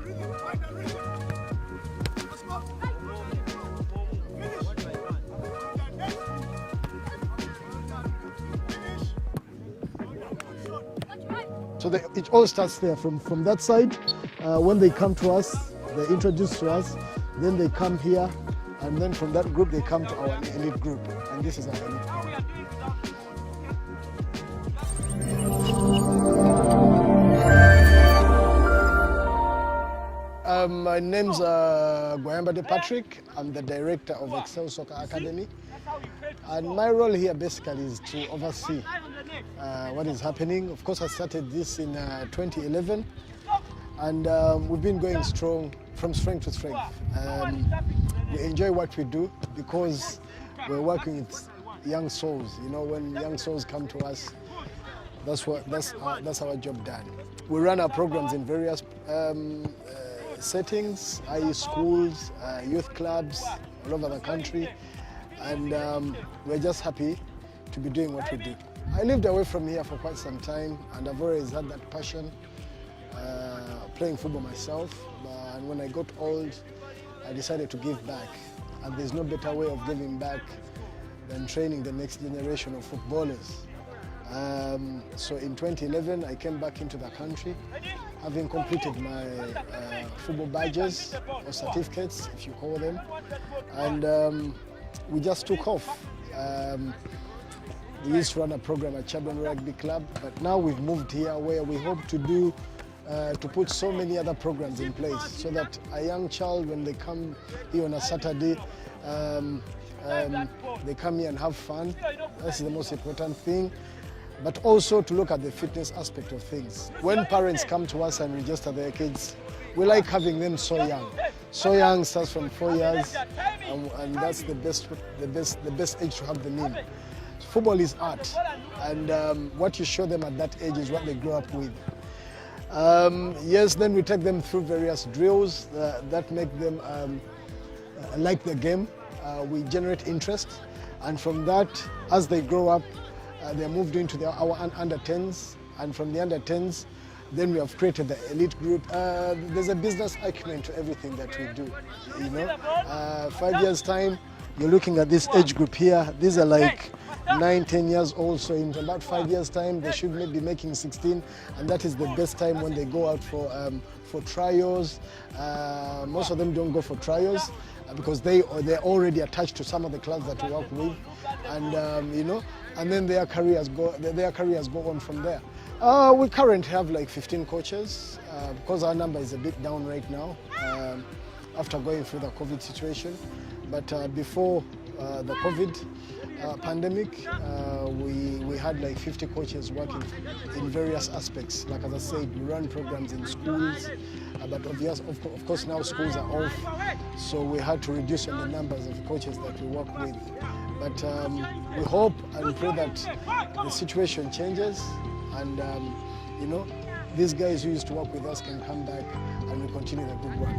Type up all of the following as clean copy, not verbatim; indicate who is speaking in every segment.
Speaker 1: So it all starts there from that side. When they come to us, they're introduced to us, then they come here, and then from that group they come to our elite group, and this is our elite group. My name's Gwayambadde Patrick. I'm the director of Excell Soccer Academy. And my role here basically is to oversee what is happening. Of course, I started this in 2011, and we've been going strong, from strength to strength. We enjoy what we do because we're working with young souls. You know, when young souls come to us, that's our job done. We run our programs in various settings, i.e. schools, youth clubs all over the country, and we're just happy to be doing what we do. I lived away from here for quite some time, and I've always had that passion playing football myself, and when I got old I decided to give back, and there's no better way of giving back than training the next generation of footballers. So in 2011 I came back into the country, having completed my football badges or certificates, if you call them, and we just took off. We used to run a program at Chadron Rugby Club, but now we've moved here where we hope to put so many other programs in place so that a young child, when they come here on a Saturday, they come here and have fun. That's the most important thing. But also to look at the fitness aspect of things. When parents come to us and register their kids, we like having them so young. So young starts from 4 years, and that's the best age to have them in. Football is art, and what you show them at that age is what they grow up with. Yes, then we take them through various drills that make them like the game. We generate interest, and from that, as they grow up, they're moved into our under-10s, and from the under-10s, then we have created the elite group. There's a business acumen to everything that we do. You know, 5 years time, you're looking at this age group here. These are like 9, 10 years old. So in about 5 years time, they should be making 16, and that is the best time when they go out for trials. Most of them don't go for trials because they're already attached to some of the clubs that we work with, and you know. And then their careers go on from there. We currently have like 15 coaches because our number is a bit down right now after going through the COVID situation. But before the COVID pandemic, we had like 50 coaches working in various aspects. Like as I said, we run programs in schools, but of course now schools are off, so we had to reduce on the numbers of coaches that we work with. But we hope and pray that the situation changes, and you know, these guys who used to work with us can come back and we continue the good work.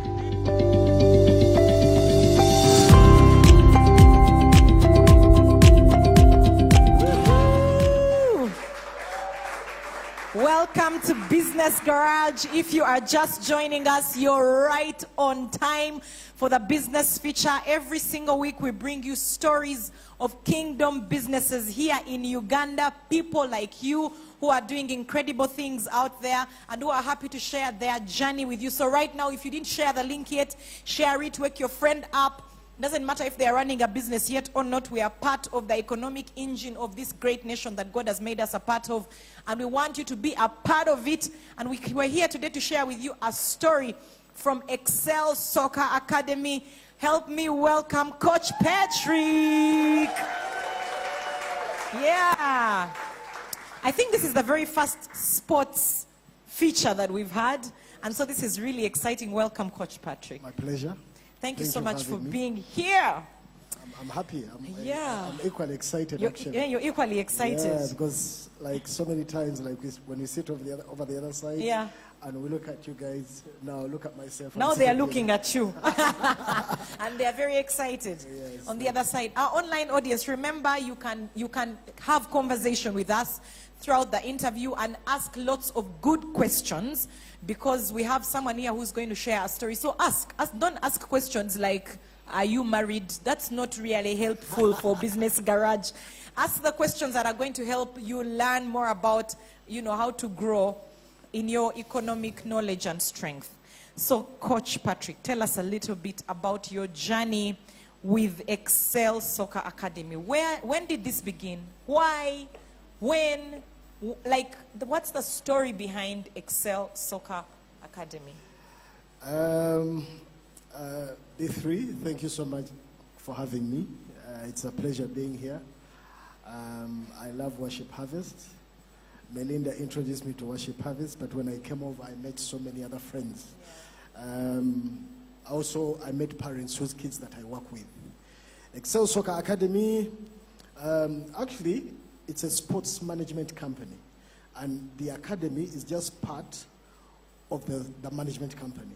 Speaker 2: Welcome to Business Garage. If you are just joining us, you're right on time for the business feature. Every single week we bring you stories of kingdom businesses here in Uganda, people like you who are doing incredible things out there and who are happy to share their journey with you. So right now, if you didn't share the link yet, share it, wake your friend up. Doesn't matter if they are running a business yet or not, we are part of the economic engine of this great nation that God has made us a part of, and we want you to be a part of it. And we're here today to share with you a story from Excell Soccer Academy. Help me welcome Coach Patrick. Yeah. I think this is the very first sports feature that we've had, and so this is really exciting. Welcome, Coach Patrick.
Speaker 1: My pleasure.
Speaker 2: Thank you so much for being here.
Speaker 1: I'm happy.
Speaker 2: Yeah.
Speaker 1: I'm equally excited, actually.
Speaker 2: Yeah, you're equally excited.
Speaker 1: Yeah, because like so many times, like when we sit over the other side,
Speaker 2: yeah,
Speaker 1: and we look at you guys, now look at myself.
Speaker 2: Now they are looking at you. And they are very excited.
Speaker 1: Yes,
Speaker 2: on the other side. Our online audience, remember you can have conversation with us throughout the interview and ask lots of good questions, because we have someone here who's going to share a story. So don't ask questions like, are you married? That's not really helpful for Business Garage. Ask the questions that are going to help you learn more about, how to grow in your economic knowledge and strength. So, Coach Patrick, tell us a little bit about your journey with Excell Soccer Academy. When did this begin? Why? When? What's the story behind Excell Soccer Academy?
Speaker 1: B3, thank you so much for having me. It's a pleasure being here. I love Worship Harvest. Melinda introduced me to Worship Harvest, but when I came over, I met so many other friends. Also, I met parents whose kids that I work with. Excell Soccer Academy, actually, it's a sports management company, and the academy is just part of the management company.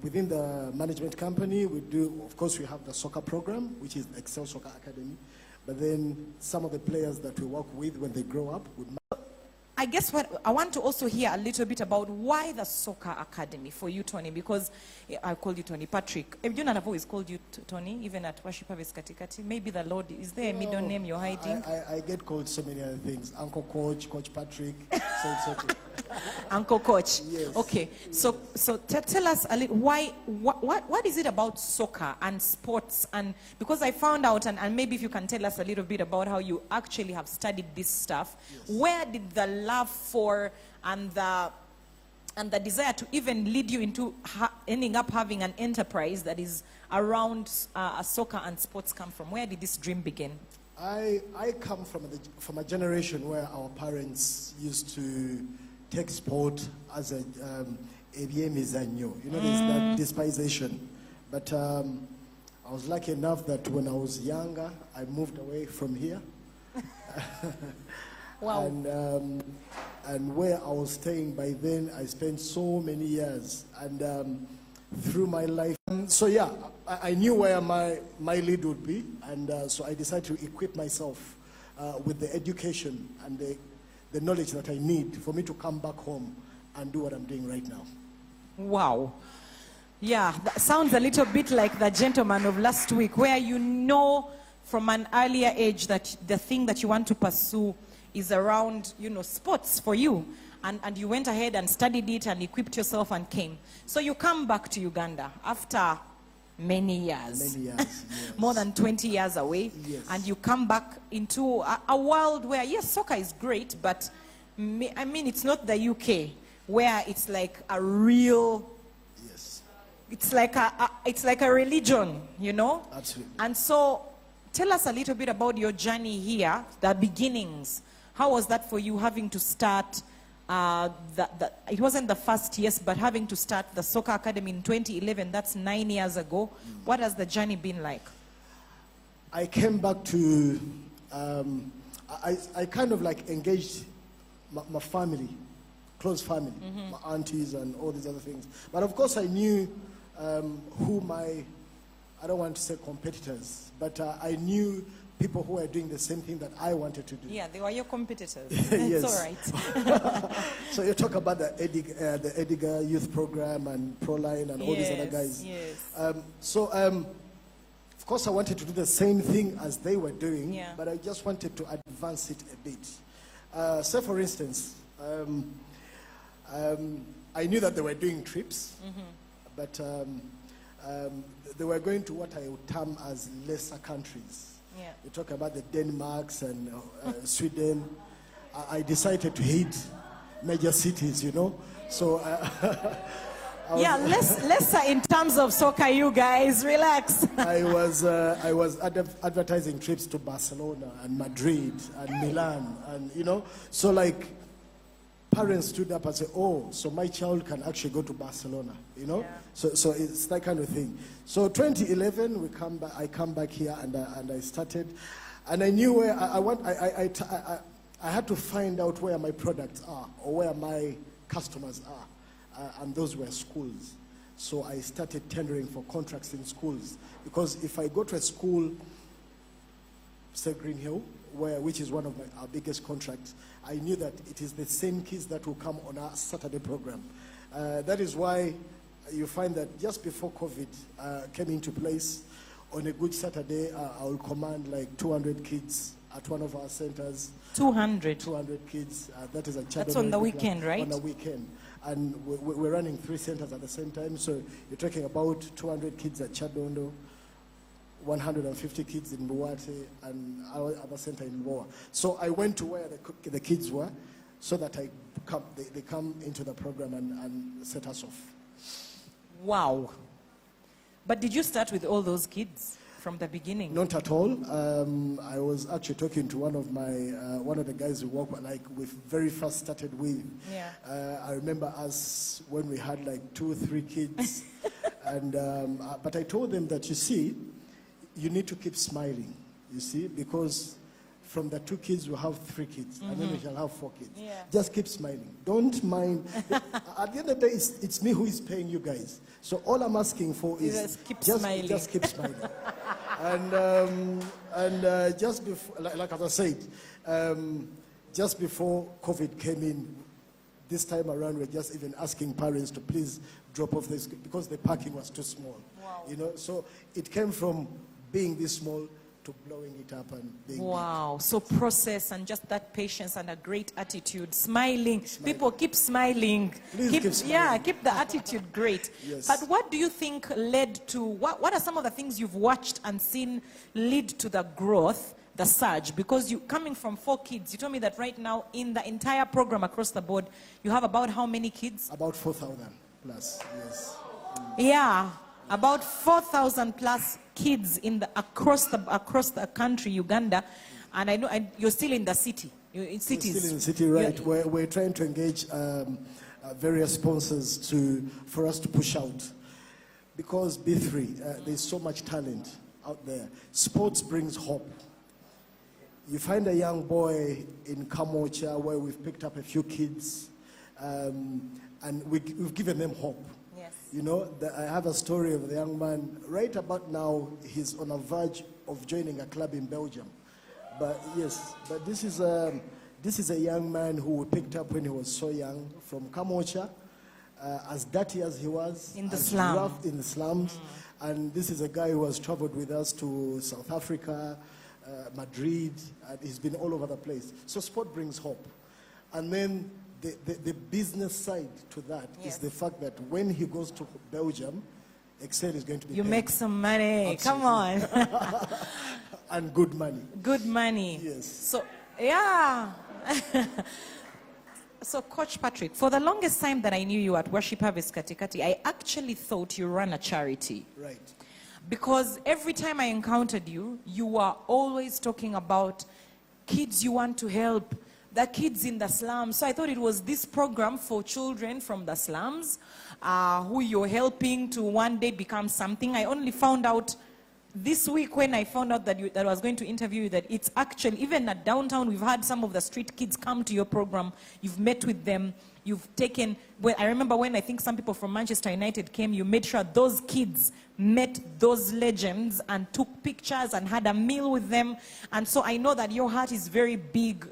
Speaker 1: Within the management company, of course, we have the soccer program, which is Excell Soccer Academy. But then some of the players that we work with when they grow up would.
Speaker 2: I guess what I want to also hear a little bit about why the Soccer Academy for you, Tony, because I called you Tony Patrick. You know, I've always called you Tony, even at Worship Harvest Katikati. Maybe the Lord, is there a middle name you're hiding?
Speaker 1: I get called so many other things. Uncle Coach, Coach Patrick. So it's okay.
Speaker 2: Uncle Coach.
Speaker 1: Yes.
Speaker 2: Okay. So tell us a little, what is it about soccer and sports? And because I found out, and maybe if you can tell us a little bit about how you actually have studied this stuff. Yes. Where did the love for and the desire to even lead you into ending up having an enterprise that is around soccer and sports come from? Where did this dream begin?
Speaker 1: I come from a generation where our parents used to take sport as a mizanyo. There's that despisation. But I was lucky enough that when I was younger, I moved away from here.
Speaker 2: Wow.
Speaker 1: And where I was staying by then, I spent so many years. And through my life. So yeah, I knew where my lead would be. And so I decided to equip myself with the education and the knowledge that I need for me to come back home and do what I'm doing right now.
Speaker 2: Wow. Yeah, that sounds a little bit like the gentleman of last week, where from an earlier age that the thing that you want to pursue is around, sports for you. And you went ahead and studied it and equipped yourself and came. So you come back to Uganda after many years.
Speaker 1: Many years, yes.
Speaker 2: More than 20 years away.
Speaker 1: Yes.
Speaker 2: And you come back into a world where, yes, soccer is great, but it's not the UK, where it's like a real...
Speaker 1: Yes.
Speaker 2: It's like a religion,
Speaker 1: Absolutely.
Speaker 2: And so tell us a little bit about your journey here, the beginnings. How was that for you, having to start, it wasn't the first, yes, but having to start the Soccer Academy in 2011, that's 9 years ago. What has the journey been like?
Speaker 1: I came back to, I kind of like engaged my family, close family, my aunties and all these other things. But of course I knew who I don't want to say competitors, but I knew people who were doing the same thing that I wanted to do.
Speaker 2: Yeah, they were your competitors.
Speaker 1: Yes.
Speaker 2: It's all right.
Speaker 1: So you talk about the Edgar Youth Program and Proline and all these other guys.
Speaker 2: Yes.
Speaker 1: Of course I wanted to do the same thing as they were doing,
Speaker 2: Yeah.
Speaker 1: but I just wanted to advance it a bit. Say for instance, I knew that they were doing trips, but they were going to what I would term as lesser countries.
Speaker 2: Yeah.
Speaker 1: You talk about the Denmarks and Sweden. I decided to hit major cities, So
Speaker 2: lesser in terms of soccer, you guys, relax.
Speaker 1: I was advertising trips to Barcelona and Madrid and Milan, and so like parents stood up and said, oh, so my child can actually go to Barcelona, you know?
Speaker 2: Yeah.
Speaker 1: So it's that kind of thing. So 2011, I come back here and I started. And I knew where I had to find out where my products are or where my customers are. And those were schools. So I started tendering for contracts in schools. Because if I go to a school, say Green Hill, which is one of our biggest contracts, I knew that it is the same kids that will come on our Saturday program. That is why you find that just before COVID came into place, on a good Saturday, I will command like 200 kids at one of our centers. 200 kids. That is a Chadon.
Speaker 2: That's on the weekend, right?
Speaker 1: On the weekend. And we're running 3 centers at the same time. So you're talking about 200 kids at Chadondo, 150 kids in Buwate, and our other center in Loa. So I went to where the kids were so that they come into the program and set us off.
Speaker 2: Wow. But did you start with all those kids from the beginning?
Speaker 1: Not at all. I was actually talking to one of the guys who we very first started with.
Speaker 2: Yeah.
Speaker 1: I remember us when we had like 2 or 3 kids, but I told them that, you see, you need to keep smiling, you see, because from the 2 kids we'll have 3 kids, and then we shall have 4 kids.
Speaker 2: Yeah.
Speaker 1: Just keep smiling. Don't mind. At the end of the day, it's me who is paying you guys. So all I'm asking for is
Speaker 2: just keep smiling.
Speaker 1: Just keep smiling. and just before, like as I said, just before COVID came in, this time around we're just even asking parents to please drop off this because the parking was too small.
Speaker 2: Wow.
Speaker 1: You know, so it came from being this small to blowing it up and being
Speaker 2: wow. So process and just that patience and a great attitude, smiling. People keep smiling.
Speaker 1: Please keep smiling.
Speaker 2: Yeah, keep the attitude great.
Speaker 1: Yes.
Speaker 2: But what do you think led to, what are some of the things you've watched and seen lead to the growth, the surge? Because you coming from 4 kids, you told me that right now in the entire program across the board, you have about how many kids?
Speaker 1: About 4,000 plus, yes.
Speaker 2: Yeah, about 4,000 plus kids across the country, Uganda, and I know you're still in the city. You're in cities.
Speaker 1: We're still in the city, right? We're trying to engage various sponsors for us to push out, because B3, there's so much talent out there. Sports brings hope. You find a young boy in Kamocha where we've picked up a few kids, and we've given them hope. You know, I have a story of the young man. Right about now, he's on a verge of joining a club in Belgium. But yes, but this is a young man who we picked up when he was so young from Kamocha, as dirty as he was.
Speaker 2: In the slum.
Speaker 1: Rough in the slums. And this is a guy who has traveled with us to South Africa, Madrid, and he's been all over the place. So sport brings hope. And then the business side to that is the fact that when he goes to Belgium, Excell is going to be
Speaker 2: You
Speaker 1: paid.
Speaker 2: make some money.
Speaker 1: Absolutely.
Speaker 2: Come on.
Speaker 1: And good money.
Speaker 2: Good money.
Speaker 1: Yes.
Speaker 2: So, yeah. So, Coach Patrick, for the longest time that I knew you at Worship Harvest Katikati, I actually thought you ran a charity.
Speaker 1: Right.
Speaker 2: Because every time I encountered you, you were always talking about kids you want to help, the kids in the slums. So I thought it was this program for children from the slums who you're helping to one day become something. I only found out this week when I found out that I was going to interview you that it's actually, even at downtown, we've had some of the street kids come to your program. You've met with them. You've taken, well, I remember when I think some people from Manchester United came, you made sure those kids met those legends and took pictures and had a meal with them. And so I know that your heart is very big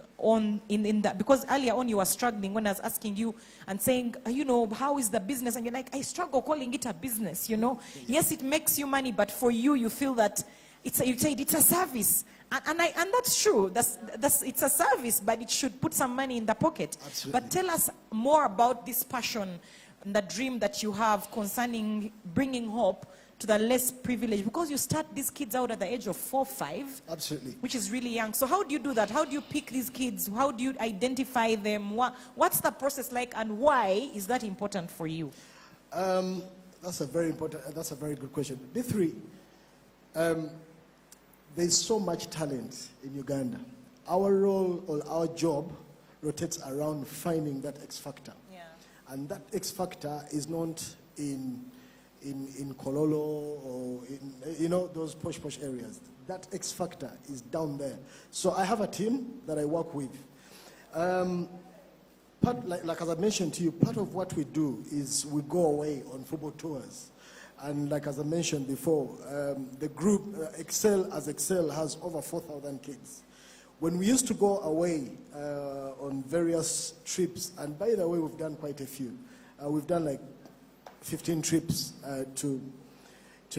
Speaker 2: in that, because earlier on you were struggling when I was asking you and saying, you know, how is the business? And you're like, I struggle calling it a business, you know. Yes, it makes you money, but for you, you feel that you said it's a service. And that's true. It's a service, but it should put some money in the pocket.
Speaker 1: Absolutely.
Speaker 2: But tell us more about this passion and the dream that you have concerning bringing hope to the less privileged, because you start these kids out at the age of 4, 5.
Speaker 1: Absolutely.
Speaker 2: Which is really young. So how do you do that? How do you pick these kids? How do you identify them? What's the process like, and why is that important for you?
Speaker 1: That's a very good question. B3, there's so much talent in Uganda. Our role or our job rotates around finding that X factor.
Speaker 2: Yeah.
Speaker 1: And that X factor is not in Kololo or in, those posh areas. That X factor is down there. So I have a team that I work with. Like as I mentioned to you, part of what we do is we go away on football tours. And like as I mentioned before, the group, Excell has over 4,000 kids. When we used to go away on various trips, and by the way, we've done quite a few. We've done like 15 trips to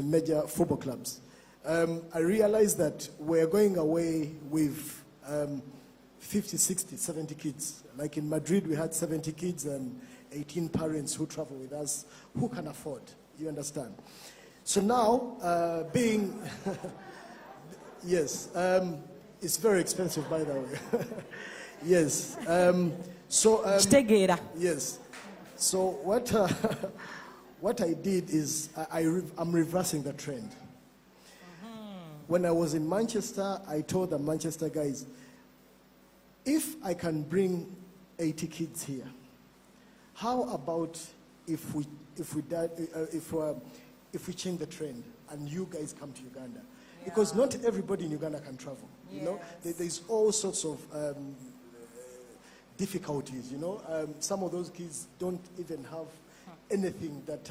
Speaker 1: major football clubs. I realized that we're going away with 50, 60, 70 kids. Like in Madrid, we had 70 kids and 18 parents who travel with us who can afford. You understand? So now, being, yes, it's very expensive, by the way. Yes. Yes. So what I did is I'm reversing the trend. When I was in Manchester, I told the Manchester guys, if I can bring 80 kids here, how about if we change the trend and you guys come to Uganda? Yeah. Because not everybody in Uganda can travel. Yes. You know, there's all sorts of difficulties. You know, some of those kids don't even have anything that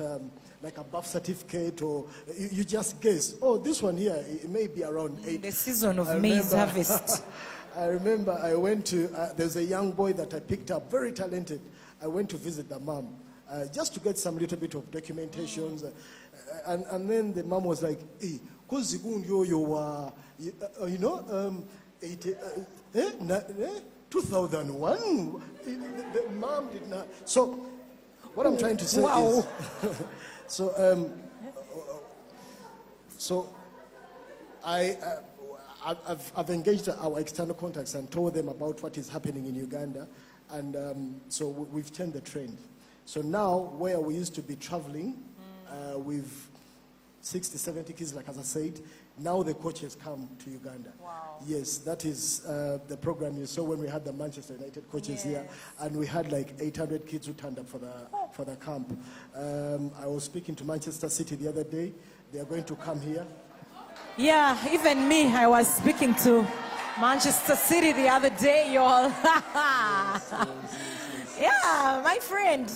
Speaker 1: like a birth certificate, or you just guess. Oh, this one here, it may be around 8.
Speaker 2: The season of maize harvest.
Speaker 1: I remember I went to, there's a young boy that I picked up, very talented. I went to visit the mom just to get some little bit of documentations. And then the mom was like, hey, 2001? The mom did not. So what I'm trying to say is, I've engaged our external contacts and told them about what is happening in Uganda, and so we've turned the trend. So now, where we used to be traveling with 60, 70 kids, like as I said, now the coaches come to Uganda.
Speaker 2: Wow.
Speaker 1: Yes, that is the program you saw when we had the Manchester United coaches here, and we had like 800 kids who turned up for the camp. I was speaking to Manchester City the other day. They are going to come here.
Speaker 2: Yeah, even me, I was speaking to Manchester City the other day, y'all. Yeah, my friend.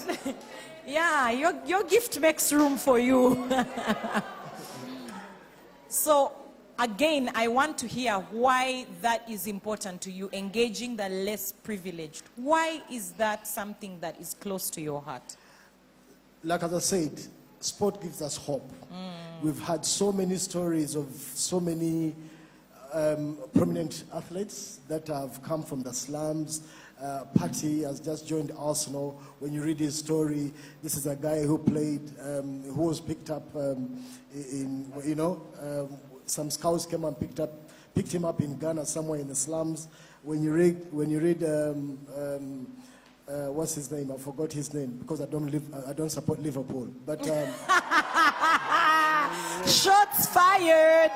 Speaker 2: Yeah, your gift makes room for you. So, again, I want to hear why that is important to you, engaging the less privileged. Why is that something that is close to your heart?
Speaker 1: Like as I said, sport gives us hope. We've had so many stories of so many prominent athletes that have come from the slums. Patty has just joined Arsenal. When you read his story, this is a guy who played, who was picked up some scouts came and picked him up in Ghana somewhere in the slums. When you read what's his name? I forgot his name because I don't support Liverpool. But
Speaker 2: shots fired.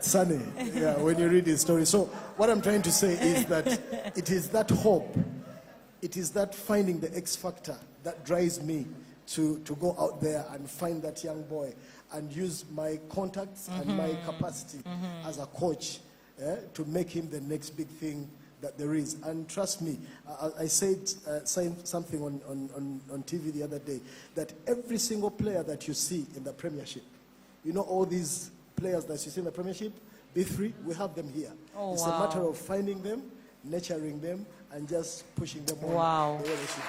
Speaker 1: Sunny. Yeah, when you read his story. So what I'm trying to say is that it is that hope, it is that finding the X factor that drives me to go out there and find that young boy and use my contacts and my capacity as a coach to make him the next big thing that there is. And trust me, I said something on TV the other day, that every single player that you see in the Premiership, you know, all these players that you see in the Premiership, B3, we have them here.
Speaker 2: Oh,
Speaker 1: it's a matter of finding them, nurturing them, and just pushing them on.
Speaker 2: Wow.
Speaker 1: The way they should.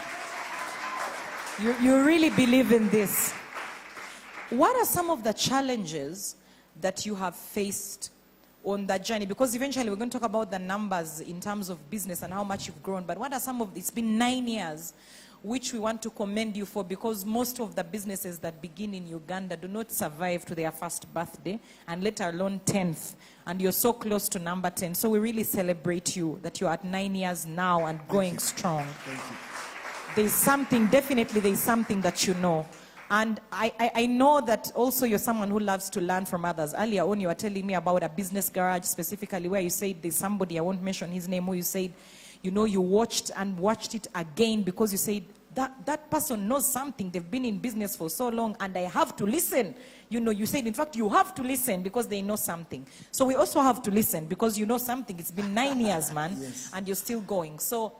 Speaker 2: You really believe in this. What are some of the challenges that you have faced on that journey? Because eventually we're going to talk about the numbers in terms of business and how much you've grown. But what are some of, it's been 9 years, which we want to commend you for, because most of the businesses that begin in Uganda do not survive to their first birthday, and let alone 10th. And you're so close to number 10. So we really celebrate you that you're at 9 years now and going strong.
Speaker 1: Thank you.
Speaker 2: There's something, definitely there's something that you know. And I know that also you're someone who loves to learn from others. Earlier on, you were telling me about a business garage specifically where you said there's somebody, I won't mention his name, who you said, you know, you watched it again because you said, that person knows something. They've been in business for so long and I have to listen. You know, you said, in fact, you have to listen because they know something. So we also have to listen because you know something. It's been 9 years, man,
Speaker 1: yes.
Speaker 2: And you're still going. So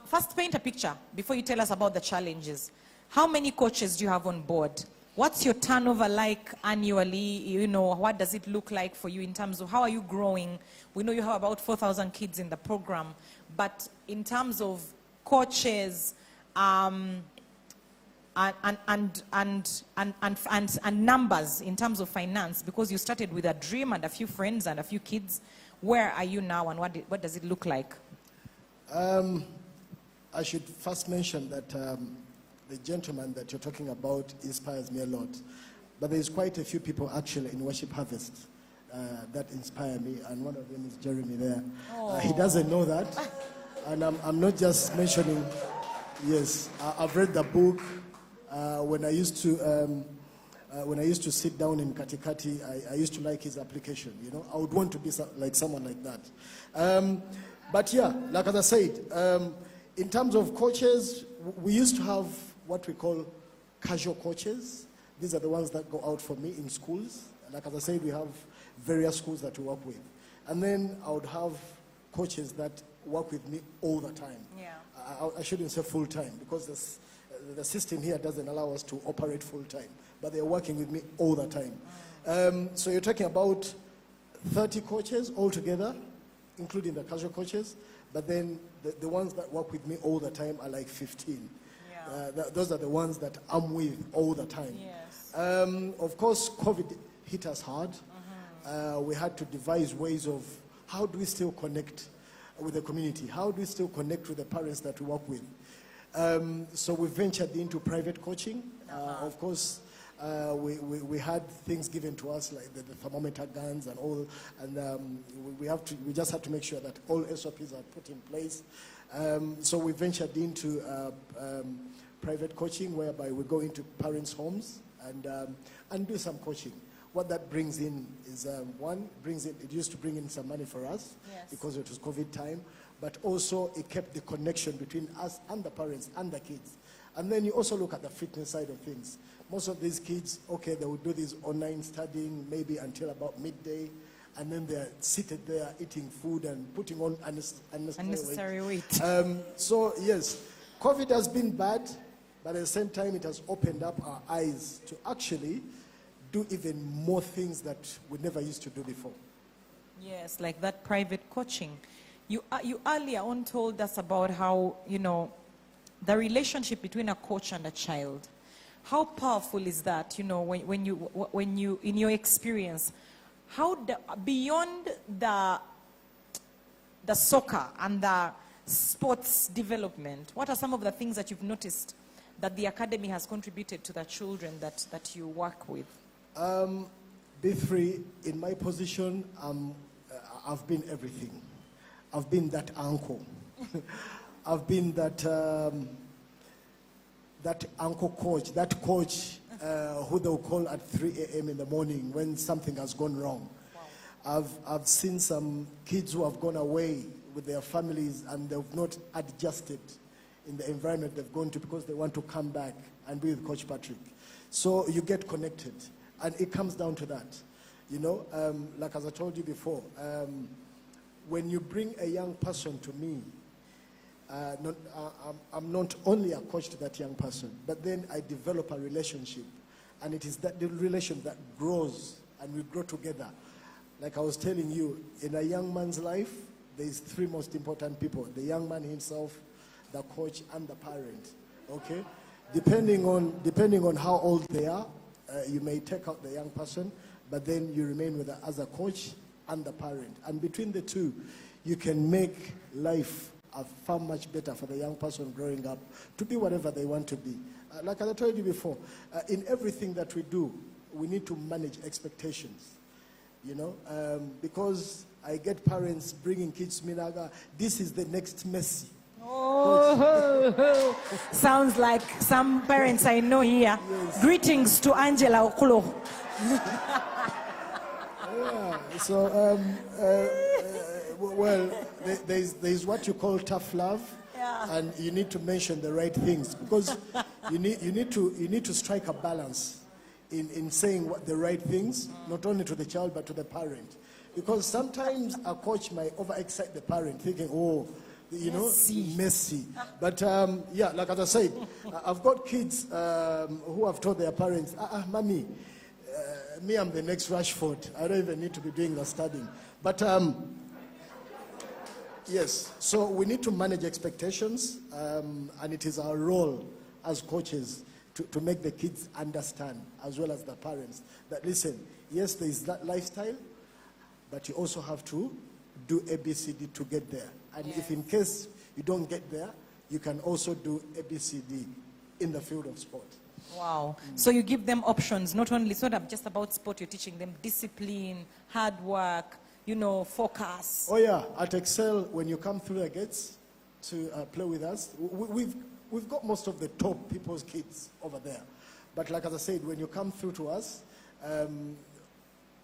Speaker 2: first paint a picture before you tell us about the challenges. How many coaches do you have on board? What's your turnover like annually? You know, what does it look like for you in terms of how are you growing? We know you have about 4,000 kids in the program, but in terms of coaches and numbers in terms of finance, because you started with a dream and a few friends and a few kids, where are you now and what does it look like?
Speaker 1: I should first mention that the gentleman that you're talking about inspires me a lot. But there's quite a few people actually in Worship Harvest that inspire me, and one of them is Jeremy there. He doesn't know that. And I'm not just mentioning, yes, I've read the book. When I used to sit down in Katikati, I used to like his application, you know. I would want to be like someone like that. But yeah, like as I said, in terms of coaches, we used to have what we call casual coaches. These are the ones that go out for me in schools. Like as I said, we have various schools that we work with. And then I would have coaches that work with me all the time.
Speaker 2: Yeah.
Speaker 1: I shouldn't say full time because the system here doesn't allow us to operate full time. But they're working with me all the time. So you're talking about 30 coaches altogether, including the casual coaches. But then the ones that work with me all the time are like 15. Yeah. Those are the ones that I'm with all the time.
Speaker 2: Yes.
Speaker 1: Of course, COVID hit us hard. We had to devise ways of how do we still connect with the community? How do we still connect with the parents that we work with? So we ventured into private coaching. Of course, we had things given to us like the thermometer guns and all, and we just had to make sure that all SOPs are put in place. So we ventured into private coaching, whereby we go into parents' homes and do some coaching. What that brings in is it used to bring in some money for us, yes, because it was COVID time, but also it kept the connection between us and the parents and the kids. And then you also look at the fitness side of things. Most of these kids, okay, they would do this online studying maybe until about midday, and then they're seated there eating food and putting on unnecessary weight. So yes, COVID has been bad, but at the same time it has opened up our eyes to actually do even more things that we never used to do before.
Speaker 2: Yes, like that private coaching. You earlier on told us about how, you know, the relationship between a coach and a child. How powerful is that, you know, when you in your experience, beyond the soccer and the sports development, what are some of the things that you've noticed that the academy has contributed to the children that you work with?
Speaker 1: B3, in my position, I've been everything. I've been that uncle. I've been that uncle coach, that coach who they'll call at 3 a.m. in the morning when something has gone wrong. Wow. I've seen some kids who have gone away with their families and they've not adjusted in the environment they've gone to because they want to come back and be with Coach Patrick. So you get connected. And it comes down to that, you know, like as I told you before, when you bring a young person to me, I'm not only a coach to that young person, but then I develop a relationship, and it is that the relation that grows, and we grow together. Like I was telling you, in a young man's life, there's 3 most important people: the young man himself, the coach, and the parent. Okay, depending on how old they are. You may take out the young person, but then you remain with the other coach and the parent. And between the two, you can make life far much better for the young person growing up to be whatever they want to be. Like I told you before, in everything that we do, we need to manage expectations, you know, because I get parents bringing kids to me, this is the next Messi.
Speaker 2: Oh, sounds like some parents I know here.
Speaker 1: Yes.
Speaker 2: Greetings to Angela Okulo.
Speaker 1: Yeah. So, well, there's what you call tough love,
Speaker 2: Yeah.
Speaker 1: and you need to mention the right things because you need to strike a balance in saying what the right things, not only to the child but to the parent, because sometimes a coach might overexcite the parent, thinking, oh, you know, messy. But yeah, like as I said, I've got kids who have told their parents, mommy, me, I'm the next Rashford. I don't even need to be doing the studying. But yes, so we need to manage expectations, and it is our role as coaches to make the kids understand, as well as the parents, that listen, yes, there is that lifestyle, but you also have to do ABCD to get there. And if in case you don't get there, you can also do ABCD in the field of sport.
Speaker 2: Wow. So you give them options, not only sort of just about sport, you're teaching them discipline, hard work, you know, focus.
Speaker 1: Oh yeah, at Excel, when you come through the gates to play with us, we've got most of the top people's kids over there. But like as I said, when you come through to us,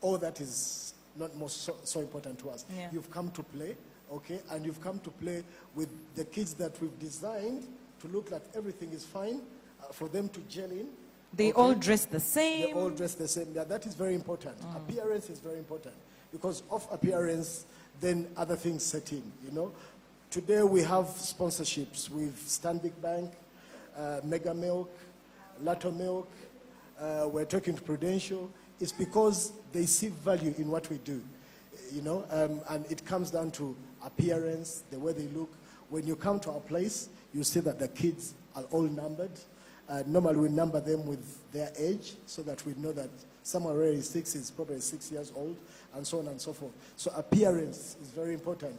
Speaker 1: all that is not so important to us.
Speaker 2: Yeah.
Speaker 1: You've come to play, okay, and you've come to play with the kids that we've designed to look like everything is fine, for them to gel in.
Speaker 2: They
Speaker 1: okay?
Speaker 2: all dress the same.
Speaker 1: They all dress the same. Yeah, that is very important. Appearance is very important, because of appearance, then other things set in, you know. Today we have sponsorships with Stanbic Bank, Mega Milk, Lato Milk. We're talking to Prudential. It's because they see value in what we do, you know, and it comes down to appearance, the way they look. When you come to our place, you see that the kids are all numbered. Normally we number them with their age so that we know that someone already 6 is probably 6 years old, and so on and so forth. So appearance is very important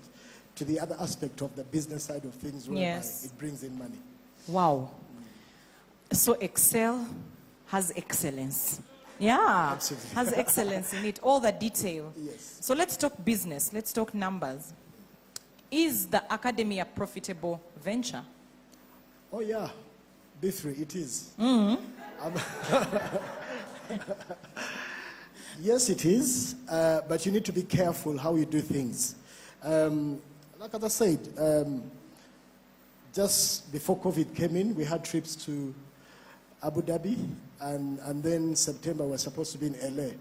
Speaker 1: to the other aspect of the business side of things, whereby
Speaker 2: Yes.
Speaker 1: it brings in money.
Speaker 2: Wow. So Excel has excellence. Yeah,
Speaker 1: Absolutely.
Speaker 2: has excellence in it, all the detail.
Speaker 1: Yes.
Speaker 2: So let's talk business, let's talk numbers. Is the academy a profitable venture?
Speaker 1: Oh yeah, B3, it is. Yes, it is, but you need to be careful how you do things. Like as I said, just before COVID came in, we had trips to Abu Dhabi, and then September we're supposed to be in LA.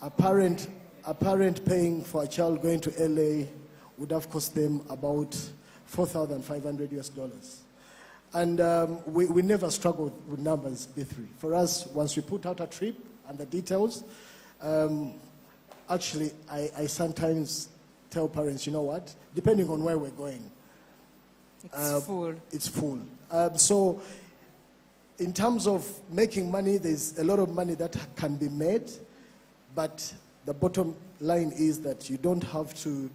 Speaker 1: A parent paying for a child going to LA would have cost them about $4,500. And we never struggled with numbers, B3. For us, once we put out a trip and the details, actually, I sometimes tell parents, you know what, depending on where we're going,
Speaker 2: It's full.
Speaker 1: it's full. So in terms of making money, there's a lot of money that can be made, but the bottom line is that you don't have to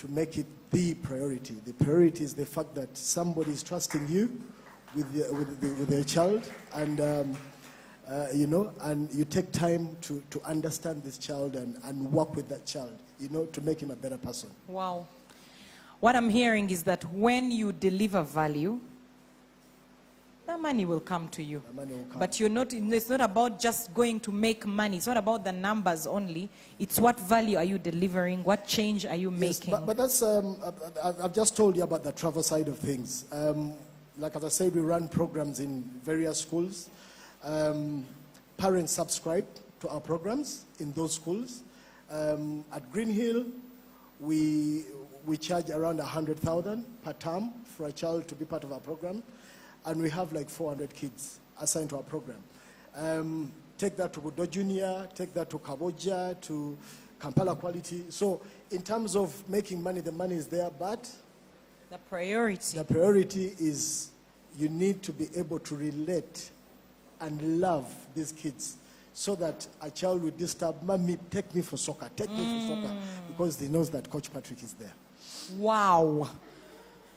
Speaker 1: make it the priority. The priority is the fact that somebody is trusting you with their child, and you know, and you take time to understand this child and work with that child, you know, to make him a better person.
Speaker 2: Wow. What I'm hearing is that when you deliver value, the money will come to you.
Speaker 1: The money will come.
Speaker 2: But it's not about just going to make money. It's not about the numbers only. It's what value are you delivering? What change are you
Speaker 1: Yes,
Speaker 2: making?
Speaker 1: but that's, I've just told you about the travel side of things. Like as I said, we run programs in various schools. Parents subscribe to our programs in those schools. At Green Hill, we charge around 100,000 per term for a child to be part of our program. And we have like 400 kids assigned to our program. Take that to Budo Junior, take that to Kaboja, to Kampala Quality. So in terms of making money, the money is there, but
Speaker 2: the priority.
Speaker 1: the priority is you need to be able to relate and love these kids so that a child will disturb, mommy, take me for soccer, take me for soccer, because he knows that Coach Patrick is there.
Speaker 2: Wow.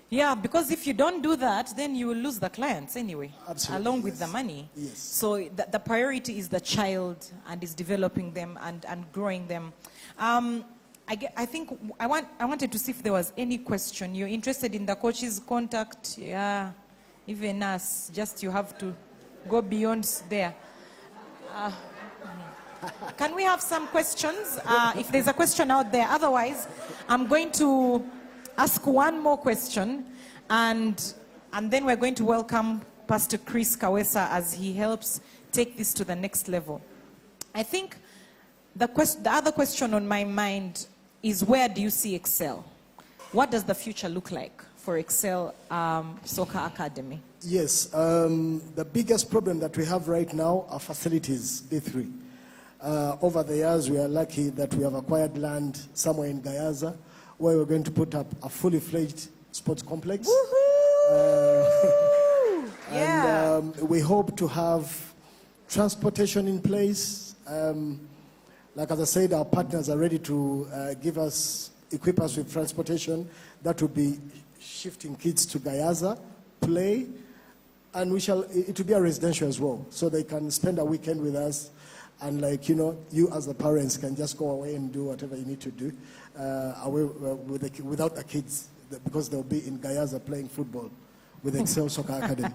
Speaker 2: Yeah, because if you don't do that, then you will lose the clients anyway,
Speaker 1: Absolutely,
Speaker 2: along with
Speaker 1: yes.
Speaker 2: the money.
Speaker 1: Yes.
Speaker 2: So the priority is the child and is developing them and growing them. I think I wanted to see if there was any question. You're interested in the coach's contact? Yeah, even us. Just you have to go beyond there. Can we have some questions? If there's a question out there. Otherwise, I'm going to ask one more question, and then we're going to welcome Pastor Chris Kawesa as he helps take this to the next level. I think the other question on my mind is, where do you see Excell? What does the future look like for Excell Soccer Academy?
Speaker 1: Yes, the biggest problem that we have right now are facilities, B3. Over the years, we are lucky that we have acquired land somewhere in Gayaza, where we're going to put up a fully fledged sports complex.
Speaker 2: Yeah.
Speaker 1: And we hope to have transportation in place. Like as I said, our partners are ready to equip us with transportation. That will be shifting kids to Gayaza, play, and it will be a residential as well, so they can spend a weekend with us. And you as the parents can just go away and do whatever you need to do without the kids, because they'll be in Gayaza playing football with Excell Soccer Academy.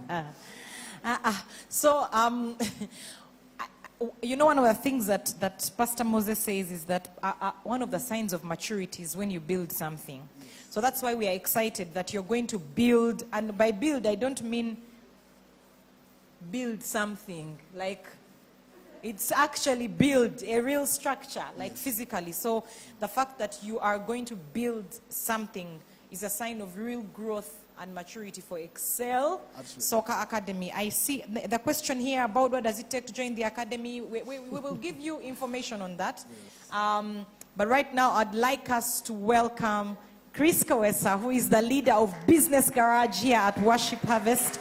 Speaker 2: One of the things that Pastor Moses says is that one of the signs of maturity is when you build something. So that's why we are excited that you're going to build, and by build, I don't mean build something, like it's actually build a real structure, like physically. So the fact that you are going to build something is a sign of real growth and maturity for Excell Soccer Academy. I see the question here about what does it take to join the academy. We will give you information on that. But right now, I'd like us to welcome Chris Kawesa, who is the leader of Business Garage here at Worship Harvest.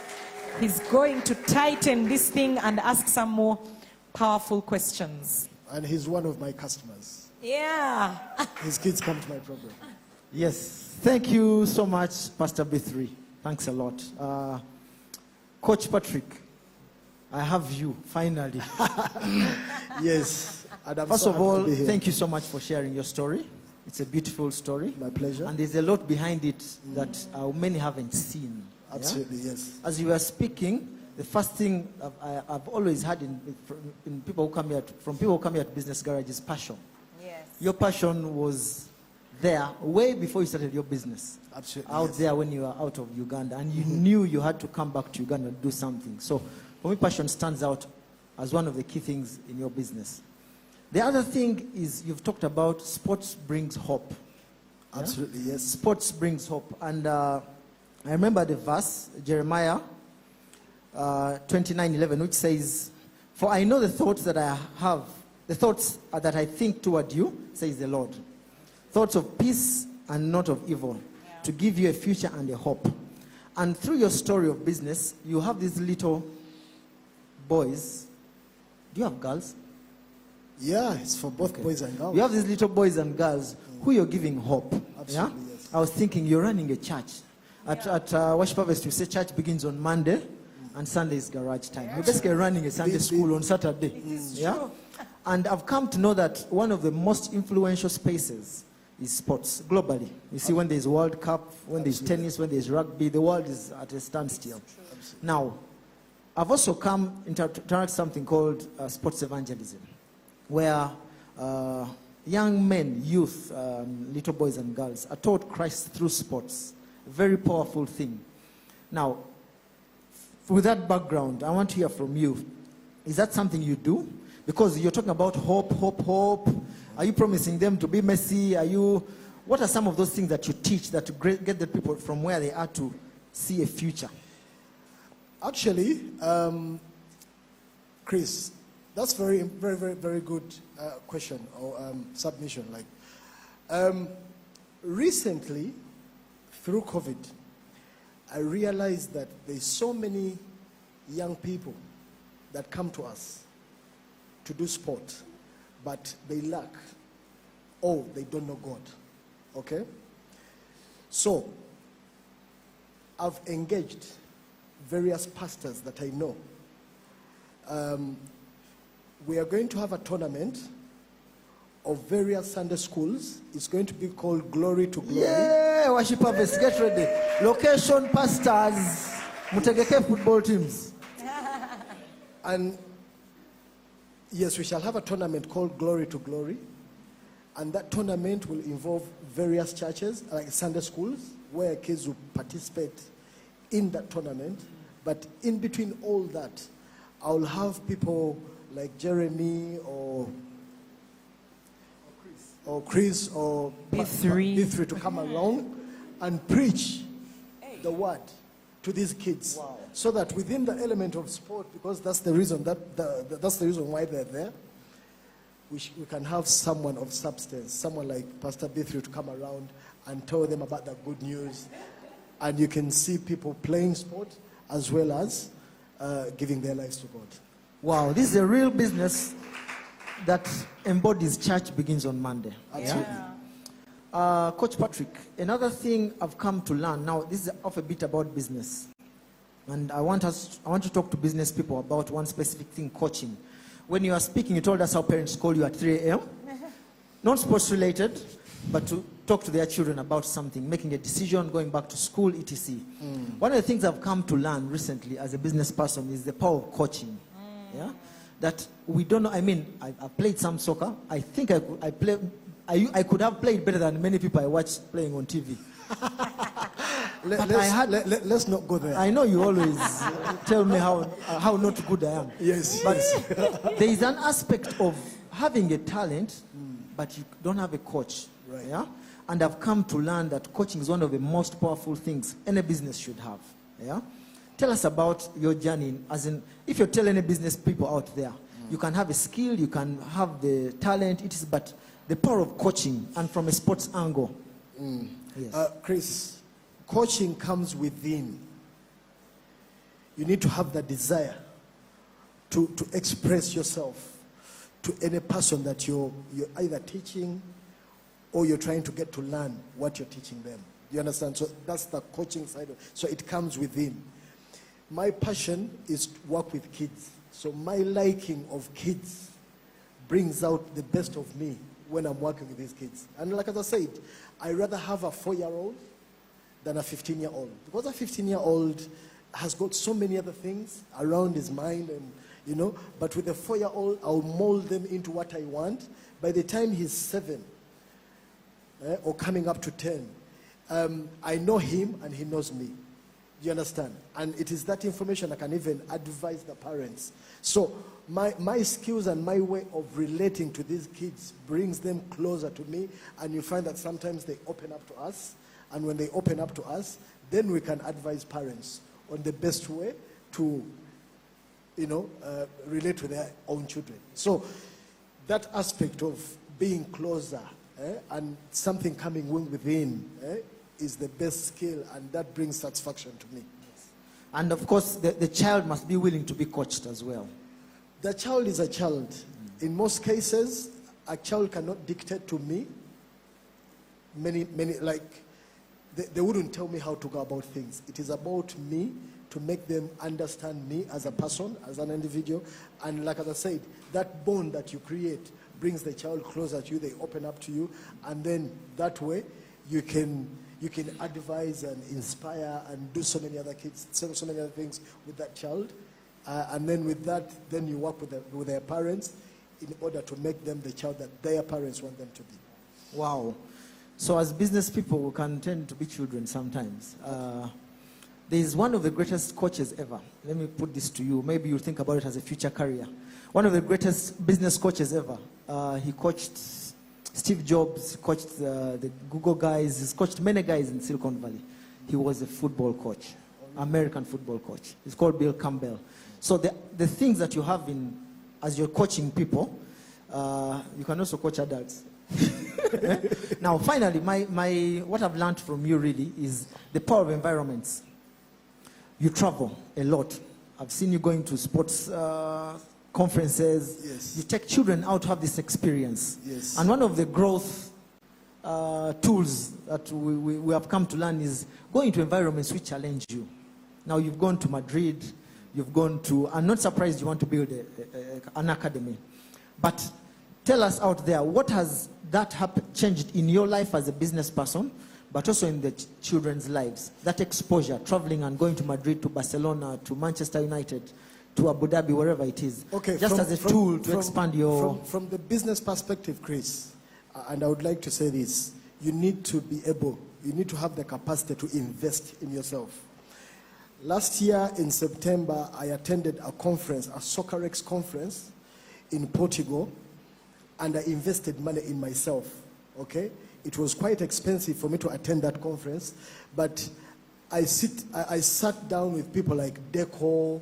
Speaker 2: He's going to tighten this thing and ask some more powerful questions.
Speaker 1: And he's one of my customers.
Speaker 2: Yeah.
Speaker 1: His kids come to my program.
Speaker 3: Yes. Thank you so much, Pastor B3. Thanks a lot. Coach Patrick, I have you, finally.
Speaker 1: Yes. And I'm
Speaker 3: First
Speaker 1: so
Speaker 3: of
Speaker 1: happy
Speaker 3: all,
Speaker 1: to be here.
Speaker 3: thank you so much for sharing your story. It's a beautiful story.
Speaker 1: My pleasure.
Speaker 3: And there's a lot behind it that many haven't seen.
Speaker 1: Absolutely, yes.
Speaker 3: As you were speaking, the first thing I've always had in people who come here, from people who come here to Business Garage, is passion.
Speaker 2: Yes.
Speaker 3: Your passion was there way before you started your business.
Speaker 1: Absolutely.
Speaker 3: Out
Speaker 1: yes.
Speaker 3: there when you were out of Uganda, and you knew you had to come back to Uganda and do something. So for me, passion stands out as one of the key things in your business. The other thing is, you've talked about sports brings hope.
Speaker 1: Absolutely, yes.
Speaker 3: Sports brings hope. And I remember the verse, Jeremiah 29:11, which says, "For I know the thoughts that I have, the thoughts that I think toward you, says the Lord. Thoughts of peace and not of evil, to give you a future and a hope." And through your story of business, you have these little boys. Do you have girls?
Speaker 1: Yeah, it's for both boys and girls.
Speaker 3: You have these little boys and girls who you're giving hope.
Speaker 1: Absolutely, yes.
Speaker 3: I was thinking, you're running a church. At Worship Harvest, you say church begins on Monday and Sunday is garage time. You're basically running a Sunday school on Saturday.
Speaker 2: True.
Speaker 3: And I've come to know that one of the most influential spaces is sports globally. You see, when there's World Cup, when there's tennis, when there's rugby, the world is at a standstill. Now, I've also come into something called sports evangelism, where young men, youth, little boys and girls are taught Christ through sports. A very powerful thing. Now, with that background, I want to hear from you. Is that something you do? Because you're talking about hope, hope, hope. Are you promising them to be Messi? What are some of those things that you teach that to get the people from where they are to see a future?
Speaker 1: Actually, Chris, that's very, very, very, very good question or submission. Recently, through COVID, I realized that there's so many young people that come to us to do sport, but they lack, they don't know God. Okay? So, I've engaged various pastors that I know. We are going to have a tournament of various Sunday schools. It's going to be called Glory to Glory.
Speaker 3: Yeah, worship harvest, get ready. Location, pastors, Mutegeke football teams.
Speaker 1: And yes, we shall have a tournament called Glory to Glory. And that tournament will involve various churches, like Sunday schools, where kids will participate in that tournament. But in between all that, I'll have people like Jeremy or Chris or B3 to come along and preach the word to these kids.
Speaker 3: Wow.
Speaker 1: So that within the element of sport, because that's the reason that's the reason why they're there, we can have someone of substance, someone like Pastor B3 to come around and tell them about the good news. And you can see people playing sport as well as giving their lives to God.
Speaker 3: Wow, this is a real business that embodies church begins on Monday.
Speaker 1: Absolutely.
Speaker 3: Yeah. Coach Patrick, another thing I've come to learn now, this is off a bit about business. And I want to talk to business people about one specific thing, coaching. When you are speaking, you told us how parents call you at 3 a.m. Not sports related, but to talk to their children about something, making a decision, going back to school, etc. One of the things I've come to learn recently as a business person is the power of coaching. Yeah, that we don't know. I mean, I played some soccer. I think I could have played better than many people I watch playing on TV.
Speaker 1: Let's not go there.
Speaker 3: I know you always tell me how not good I am.
Speaker 1: Yes.
Speaker 3: But there is an aspect of having a talent, but you don't have a coach.
Speaker 1: Right.
Speaker 3: Yeah? And I've come to learn that coaching is one of the most powerful things any business should have. Yeah? Tell us about your journey. As in, if you're telling any business people out there, you can have a skill, you can have the talent, but the power of coaching and from a sports angle. Yes.
Speaker 1: Chris, coaching comes within. You need to have the desire to express yourself to any person that you're either teaching or you're trying to get to learn what you're teaching them. You understand? So that's the coaching side of it. So it comes within. My passion is to work with kids. So my liking of kids brings out the best of me when I'm working with these kids. And like as I said, I'd rather have a 4-year-old than a 15-year-old. Because a 15-year-old has got so many other things around his mind, and but with a 4-year-old, I'll mold them into what I want. By the time he's 7, or coming up to 10, I know him and he knows me. You understand? And it is that information I can even advise the parents. So my skills and my way of relating to these kids brings them closer to me, and you find that sometimes they open up to us, and when they open up to us, then we can advise parents on the best way to relate to their own children. So that aspect of being closer and something coming within is the best skill, and that brings satisfaction to me.
Speaker 3: And of course, the child must be willing to be coached as well.
Speaker 1: The child is a child. In most cases, a child cannot dictate to me. Many, like, they wouldn't tell me how to go about things. It is about me to make them understand me as a person, as an individual. And like as I said, that bond that you create brings the child closer to you. They open up to you. And then that way, you can advise and inspire and do so many other things with that child. And then with that, then you work with their parents in order to make them the child that their parents want them to be.
Speaker 3: Wow. So as business people, we can tend to be children sometimes. There is one of the greatest coaches ever. Let me put this to you. Maybe you think about it as a future career. One of the greatest business coaches ever. He coached Steve Jobs, coached the Google guys. He's coached many guys in Silicon Valley. He was a football coach, American football coach. He's called Bill Campbell. So the things that you have as you're coaching people, you can also coach adults. Now, finally, what I've learned from you really is the power of environments. You travel a lot. I've seen you going to sports conferences.
Speaker 1: Yes.
Speaker 3: You take children out to have this experience.
Speaker 1: Yes.
Speaker 3: And one of the growth tools that we have come to learn is going to environments which challenge you. Now, you've gone to Madrid. You've gone to... I'm not surprised you want to build an academy. But tell us out there, what has that changed in your life as a business person, but also in the children's lives? That exposure, traveling and going to Madrid, to Barcelona, to Manchester United, to Abu Dhabi, wherever it is.
Speaker 1: Okay,
Speaker 3: just as a tool to expand your...
Speaker 1: From the business perspective, Chris, and I would like to say this, you need to have the capacity to invest in yourself. Last year in September, I attended a conference, a Soccer X conference in Portugal, and I invested money in myself, okay? It was quite expensive for me to attend that conference, but I sat down with people like Deco,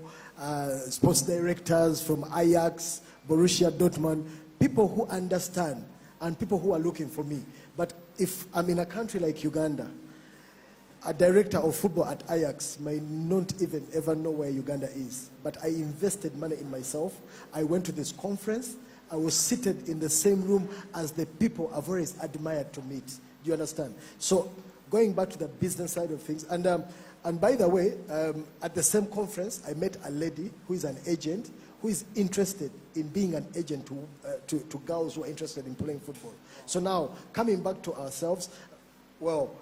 Speaker 1: sports directors from Ajax, Borussia Dortmund, people who understand and people who are looking for me. But if I'm in a country like Uganda, a director of football at Ajax may not even ever know where Uganda is. But I invested money in myself. I went to this conference. I was seated in the same room as the people I've always admired to meet. Do you understand? So going back to the business side of things, and by the way, at the same conference, I met a lady who is an agent, who is interested in being an agent to girls who are interested in playing football. So now, coming back to ourselves, well,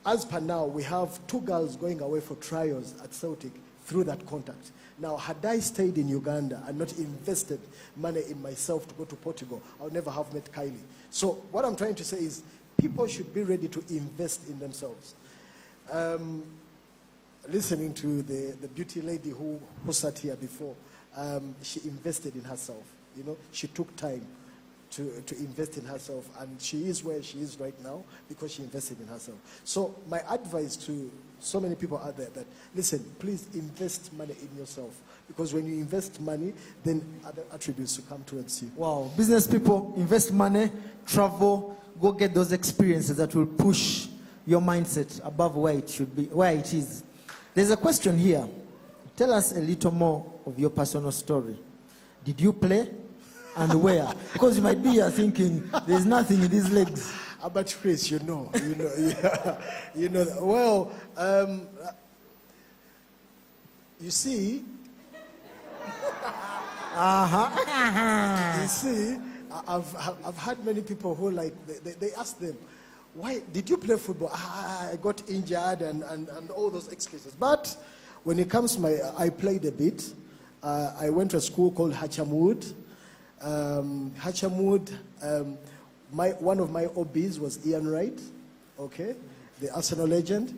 Speaker 1: as per now, we have 2 girls going away for trials at Celtic through that contact. Now, had I stayed in Uganda and not invested money in myself to go to Portugal, I would never have met Kylie. So what I'm trying to say is people should be ready to invest in themselves. Listening to the beauty lady who sat here before, she invested in herself. You know, she took time to invest in herself, and she is where she is right now because she invested in herself. So my advice to so many people out there that, listen, please invest money in yourself, because when you invest money, then other attributes will come towards you.
Speaker 3: Wow, business people, invest money, travel, go get those experiences that will push your mindset above where it should be, where it is. There's a question here. Tell us a little more of your personal story. Did you play? And where? Because you might be here thinking, there's nothing in these legs.
Speaker 1: But Chris, you know, yeah, you know. Well, you see, you see, I've had many people who they ask them, why did you play football? I got injured and all those excuses. But when it comes to I played a bit. I went to a school called Hatchamwood. One of my hobbies was Ian Wright, okay, the Arsenal legend.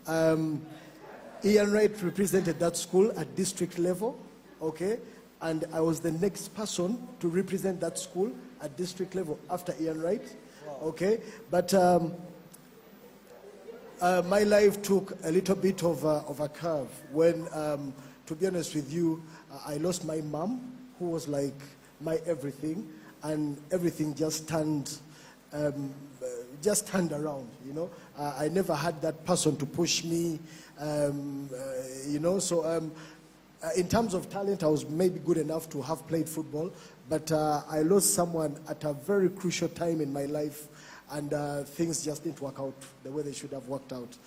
Speaker 1: Ian Wright represented that school at district level, okay, and I was the next person to represent that school at district level after Ian Wright, okay. But my life took a little bit of a curve when, to be honest with you, I lost my mom, who was like my everything, and everything just turned around, you know. I never had that person to push me, you know. So in terms of talent, I was maybe good enough to have played football, but I lost someone at a very crucial time in my life, and things just didn't work out the way they should have worked out.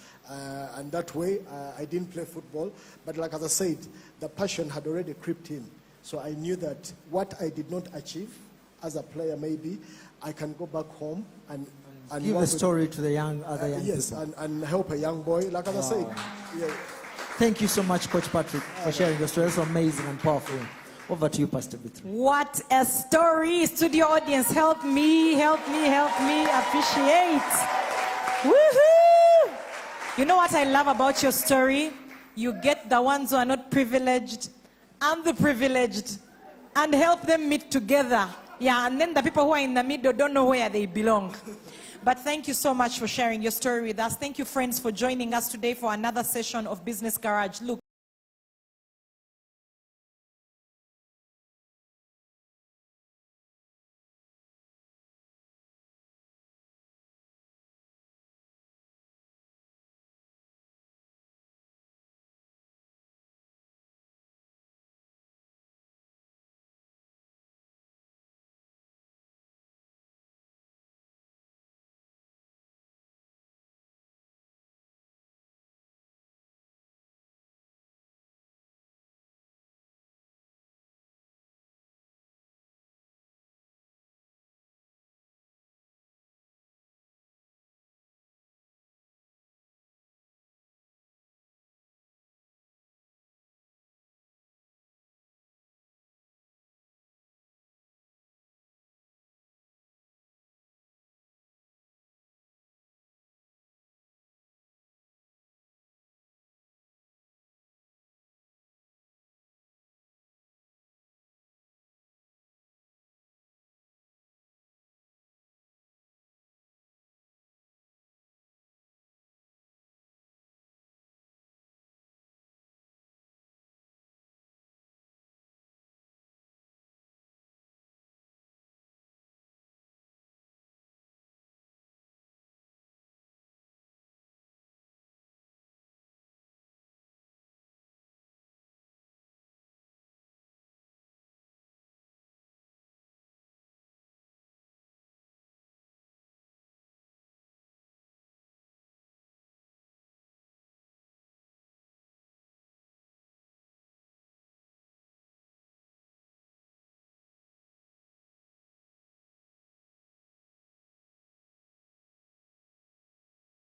Speaker 1: And that way, I didn't play football, but like as I said, the passion had already crept in. So I knew that what I did not achieve as a player, maybe, I can go back home and
Speaker 3: give a story to the other young
Speaker 1: yes,
Speaker 3: people.
Speaker 1: and help a young boy, like as I said. Yeah.
Speaker 3: Thank you so much, Coach Patrick, for sharing your story. It's amazing and powerful. Over to you, Pastor Bitru.
Speaker 2: What a story. Studio audience, help me appreciate. Woohoo! You know what I love about your story? You get the ones who are not privileged and the privileged and help them meet together. Yeah, and then the people who are in the middle don't know where they belong. But thank you so much for sharing your story with us. Thank you, friends, for joining us today for another session of Business Garage. Look.